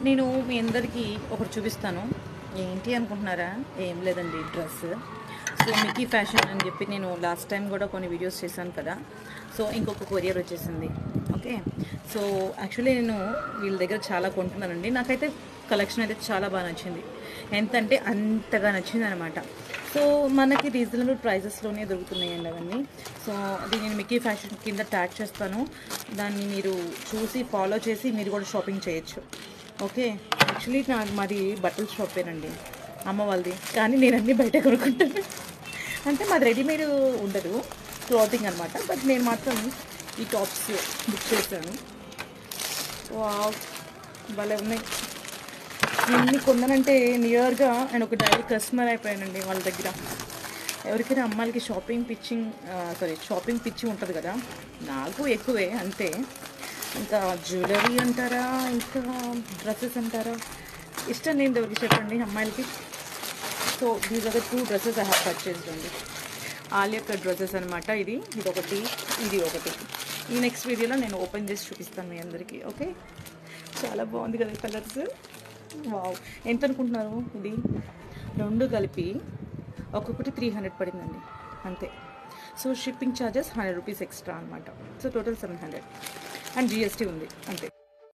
నేను మీ అందరికీ ఒకటి చూపిస్తాను. ఏంటి అనుకుంటున్నారా? ఏం లేదండి, డ్రెస్. సో మిక్కీ ఫ్యాషన్ అని చెప్పి నేను లాస్ట్ టైం కూడా కొన్ని వీడియోస్ చేశాను కదా. సో ఇంకొక కొరియర్ వచ్చేసింది. ఓకే, సో యాక్చువల్లీ నేను వీళ్ళ దగ్గర చాలా కొంటున్నానండి. నాకైతే కలెక్షన్ అయితే చాలా బాగా నచ్చింది. ఎంత అంటే అంతగా నచ్చింది అనమాట. సో మనకి రీజనబుల్ ప్రైజెస్లోనే దొరుకుతున్నాయండి అవన్నీ. సో అది నేను మిక్కీ ఫ్యాషన్ కింద ట్యాగ్ చేస్తాను. దాన్ని మీరు చూసి ఫాలో చేసి మీరు కూడా షాపింగ్ చేయొచ్చు. ఓకే, యాక్చువల్లీ మాది బట్టల షాపేనండి, అమ్మ వాళ్ళది. కానీ నేను అన్నీ బయట కొనుక్కుంటాను. అంటే మాది రెడీమేడ్ ఉండదు, క్లాతింగ్ అనమాట. బట్ నేను మాత్రం ఈ టాప్స్ బుక్ చేశాను. వావ్, భలే ఉన్నాయి. ఎన్ని కొన్నానంటే నియర్గా నేను ఒక డైలీ కస్టమర్ అయిపోయానండి వాళ్ళ దగ్గర. ఎవరికైనా అమ్మాయిలకి షాపింగ్ పిచ్చి ఉంటుంది కదా, నాకు ఎక్కువే అంతే. ఇంకా జ్యువెలరీ అంటారా, ఇంకా డ్రెస్సెస్ అంటారా, ఇష్టం లేని ఎవరికి చెప్పండి అమ్మాయిలకి. So these are the 2 dresses I have purchased అండి. ఆలియా కట్ డ్రెస్సెస్ అనమాట. ఇది ఒకటి, ఇది ఒకటి. ఈ నెక్స్ట్ వీడియోలో నేను ఓపెన్ చేసి చూపిస్తాను మీ అందరికీ. ఓకే, చాలా బాగుంది కదా కలర్స్. వావ్, ఎంత అనుకుంటున్నారు? ఇది 2 కలిపి ఒక్కొక్కటి 300 పడిందండి అంతే. So shipping charges 100 rupees extra అనమాట. సో టోటల్ 700 అండ్ GST ఉంది అంతే.